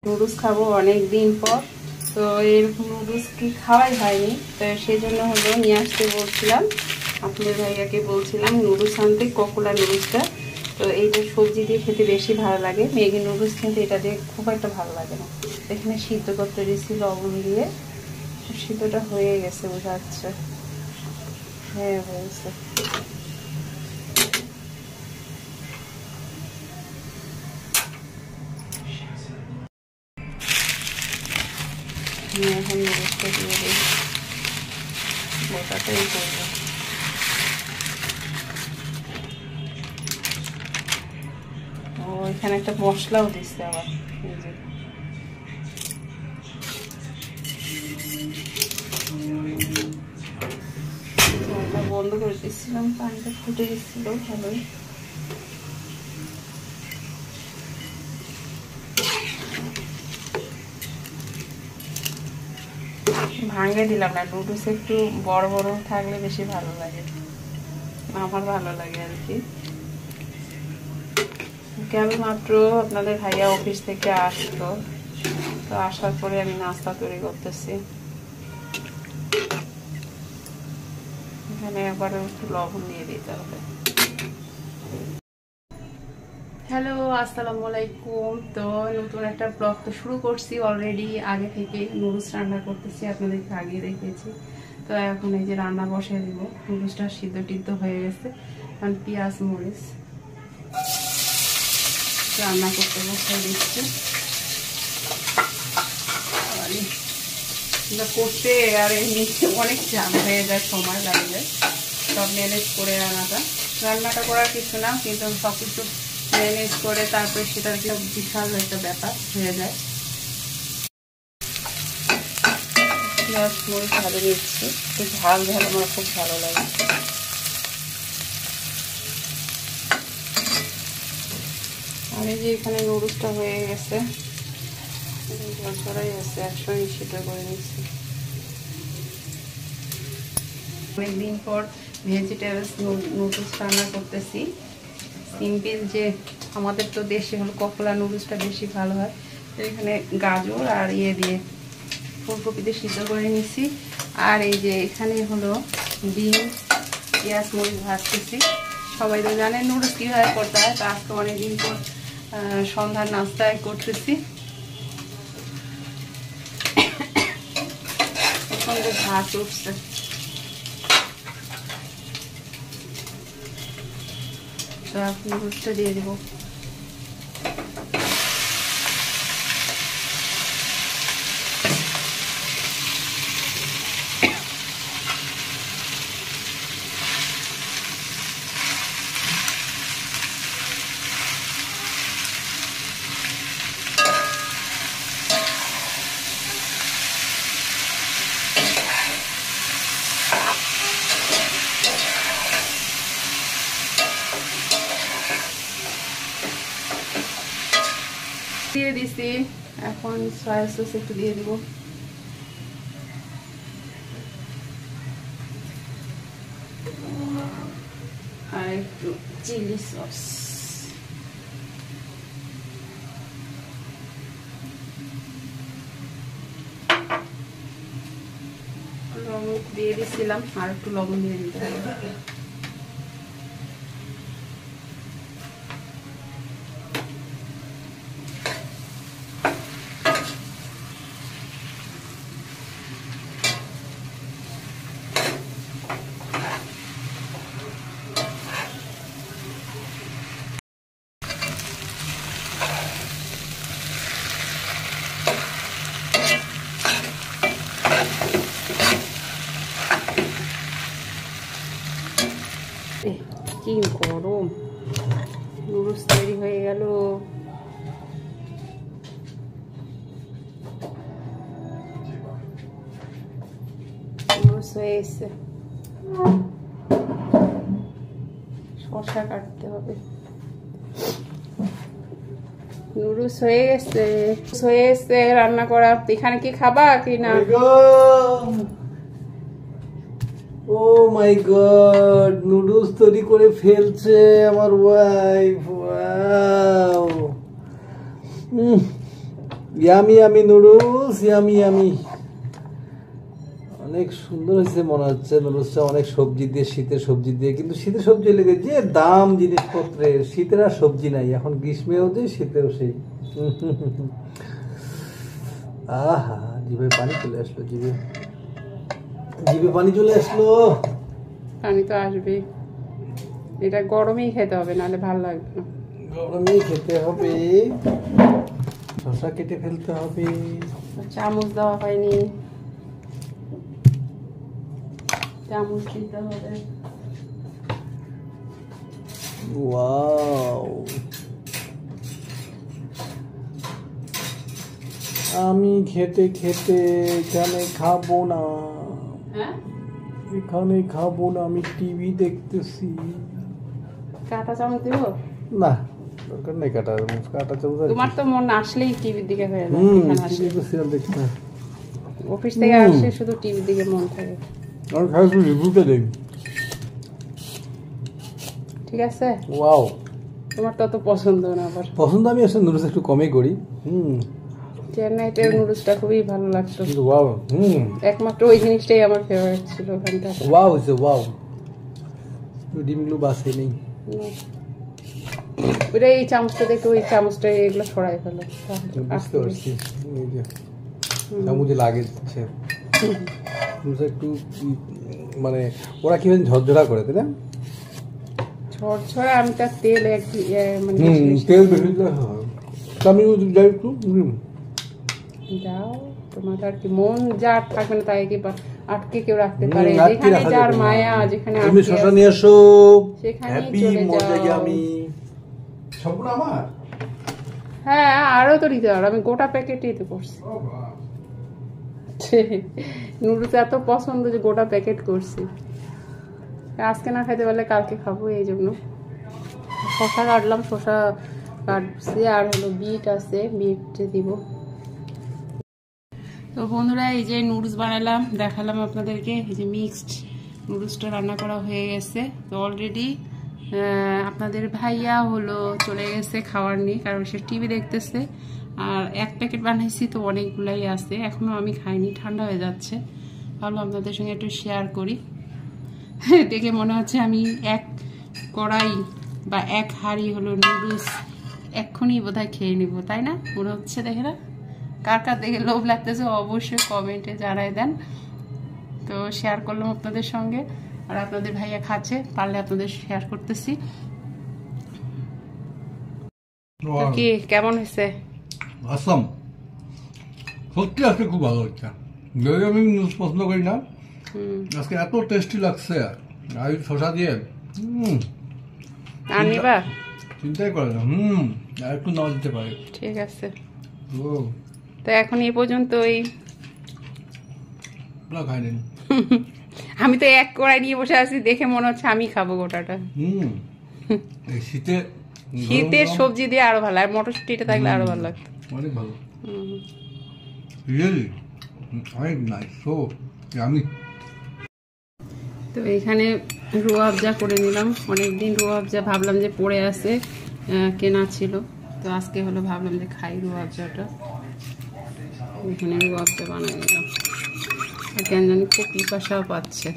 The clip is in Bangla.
নুডলস খাবো অনেক দিন পর। তো এরকম নুডলস কি খাওয়াই হয়নি, তো সেই জন্য হলো নিয়ে আসতে বলছিলাম আপনাদের ভাইয়াকে, বলছিলাম নুডলস আনতে, ককোলা নুডলসটা। তো এইটা সবজি দিয়ে খেতে বেশি ভালো লাগে, ম্যাগি নুডলস কিন্তু এটা দিয়ে খুব একটা ভালো লাগে না। এখানে সিদ্ধ করতে দিয়েছি লবণ দিয়ে, সিদ্ধটা হয়ে গেছে বোঝা যাচ্ছে। হ্যাঁ হয়েছে। এখন নুডলসটা দিয়ে দিই, গোটাটাই করবো। ও এখানে একটা মশলাও দিচ্ছে আবার, বন্ধ করে দিচ্ছিলাম, পানিটা ফুটে গেছিল ভালোই। ভাঙে দিলাম না, নুডলস একটু বড় বড় থাকলে বেশি ভালো লাগে, আমার ভালো লাগে আর কি। কেবলমাত্র আপনাদের ভাইয়া অফিস থেকে আসতো, তো আসার পরে আমি নাস্তা তৈরি করতেছি। এখানে একবারে একটু লবণ দিয়ে দিতে হবে। হ্যালো, আসসালামু আলাইকুম। তো নতুন একটা ব্লগ তো শুরু করছি অলরেডি, আগে থেকে নুডলস রান্না করতেছি, আপনাদেরকে আগে দেখিয়েছি। তো এখন এই যে রান্না বসিয়ে দিব, নুডলসটা সিদ্ধ টিদ্ধ হয়ে গেছে, কারণ পেঁয়াজ মরিচ রান্না করতে বসে দিচ্ছি। করতে আর এমনিতে অনেক ঝাল হয়ে যায়, সময় লাগে যায় সব ম্যানেজ করে আনাটা। রান্নাটা করার কিছু না, কিন্তু সব কিছু ম্যানেজ করে তারপরে সেটা বিশাল একটা ব্যাপার হয়ে যায়। পেঁয়াজ মরিচ ভালো দিচ্ছি, একটু ঝাল ঝাল আমার খুব ভালো লাগে। আর এই যে এখানে নুডলসটা হয়ে গেছে, জল ছড়াই গেছে, একসঙ্গে সিদ্ধ করে নিচ্ছি। অনেকদিন পর ভেজিটেবলস নুডলস রান্না করতেছি, সিম্পল। যে আমাদের তো দেশে হলো ককোলা নুডলসটা বেশি ভালো হয়। তো এখানে গাজর আর দিয়ে ফুলকপিতে সিদ্ধ করে নিচ্ছি। আর এই যে এখানে হলো ডিম, পেঁয়াজ মরিচ ভাজতেছি। সবাই তো জানেন নুডলস কীভাবে করতে হয়, তো আজকে অনেকদিন পর সন্ধ্যার নাস্তায় করতেছি। প্রচণ্ড ভাত উঠছে, তো এখন নুডলসটা দিয়ে দেবো। দিয়ে দিছি, এখন সয়া সস একটু দিয়ে দিব। আর একটু চিলি সস। লবণ দিয়ে দিছিলাম, আর একটু লবণ দিয়ে দিতে হবে। কি গরম, নুডলস তৈরি হয়ে গেল। নুডলস হয়ে এসছে, শসা কাটতে হবে। নুডলস হয়ে গেছে রান্না করা। এখানে কি খাবা কি না? ও মাই গড, নুডলস তৈরি করে ফেলছে আমার wife. Wow, yummy yummy noodles, yummy yummy. অনেক সুন্দর হয়েছে মনে হচ্ছে নুডলসটা, অনেক সবজি দিয়ে, শীতের সবজি দিয়ে। কিন্তু শীতের সবজি লেগে যে দাম জিনিসপত্রের, শীতের আর সবজি নাই এখন, গ্রীষ্মেও যে শীতেও সেই। আহা, জিভে পানি চলে আসলো, জিভে পানি চলে আসলো। পানি তো আসবে, এটা গরমেই খেতে হবে, নাহলে ভালো লাগবে না। গরমেই খেতে হবে। শসা কেটে ফেলতে হবে। চামচ দেওয়া হয়নি, চামচ দিতে হবে। ওয়াও, আমি খেতে খেতে এখানে খাবো না, হ্যাঁ এখানে খাবো না, আমি টিভি দেখতেছি। কাঁটা চামচ দিব না, দরকার নেই কাটা চামচ। তোমার তো মন আসলেই টিভির দিকে হয়ে যায়, টিভি তো সিরিয়াল দেখি না। অফিস থেকে আসে শুধু টিভির দিকে মন থাকে। আমি খাই রিভিউটা দেখি। ঠিক আছে, ওয়াও, তোমার তো অত পছন্দ না। আবার পছন্দ আমি আসলে নুডলস একটু কমই করি। চেন্নাইতে নুডলসটা খুবই ভালো লাগতো, ওয়াও, একমাত্র ওই জিনিসটাই আমার ফেভারিট ছিল ওখানটা। Wow is wow. ডিমগুলো বাসে নেই, ওইটা এই চামচটা দেখে ওই চামচটা এগুলো ছড়াই ফেলো। বুঝতে পারছি। এই যে চামচে লাগে দিচ্ছে একটু, মানে ওরা কি ঝরঝরা করে, তাই না? ঝরঝরা, আমি তার তেল মানে তেল বেশি দিলে হয়। আমি যাই একটু যাও, তোমার আর কি মন যার থাকবে না তাই কি আটকে কেউ রাখতে পারে? যেখানে যার মায়া, যেখানে তুমি শসা নিয়ে এসো, সেখানেই চলে যাও। আমি সম্পূর্ণ আমার। হ্যাঁ, আরো তো দিতে পারো, আমি গোটা প্যাকেটই তো করছি। নুডলস এত পছন্দ যে গোটা প্যাকেট করছি। আজকে না খাইতে পারলে কালকে খাবো, এই জন্য। শসা কাটলাম, শসা কাটছি, আর হলো বিট আছে, বিট দিব। তো বন্ধুরা, এই যে নুডলস বানালাম, দেখালাম আপনাদেরকে। এই যে মিক্সড নুডলসটা রান্না করা হয়ে গেছে। তো অলরেডি আপনাদের ভাইয়া হলো চলে গেছে খাওয়ার নিয়ে, কারণ সে টিভি দেখতেছে। আর এক প্যাকেট বানাইছি তো অনেকগুলাই আছে, এখনো আমি খাইনি, ঠান্ডা হয়ে যাচ্ছে। ভালো আপনাদের সঙ্গে একটু শেয়ার করি। দেখে মনে হচ্ছে আমি এক কড়াই বা এক হাঁড়ি হলো নুডলস এক্ষুনি বোধহয় খেয়ে নিব, তাই না? মনে হচ্ছে, দেখে না? কার কার দেখে লোভ লাগতেছে অবশ্যই কমেন্টে জানাই দেন। তো শেয়ার করলাম আপনাদের সঙ্গে, আর আপনাদের ভাইয়া খাচ্ছে, পারলে আপনাদের শেয়ার করতেছি। কি কেমন হয়েছে? আসাম সত্যি আজকে খুব ভালো হচ্ছে। যদি আমি নুডলস পছন্দ করি না, আজকে এত টেস্টি লাগছে। আর শসা দিয়ে আর নিবা? চিন্তাই করে না। আর একটু নাও দিতে পারে। ঠিক আছে, তো এখন এই পর্যন্তই। খাই নেন। আমি তো এক কড়াই নিয়ে বসে আছি, দেখে মনে হচ্ছে আমি খাবো গোটাটা। শীতের সবজি দিয়ে আরো ভালো, আর মটরশুটিটা থাকলে আরো ভালো লাগতো। অনেক ভালো, রিয়েলি অনেক নাইস। সো আমি তো এখানে রুয়াবজা করে নিলাম। অনেকদিন রুয়াবজা ভাবলাম যে পড়ে আছে, কেনা ছিল, তো আজকে হলো ভাবলাম যে খাই রুয়াবজাটা। এখানে রুয়াবজা বানাই নিলাম। কেন জানি খুব পিপাসাও পাচ্ছে।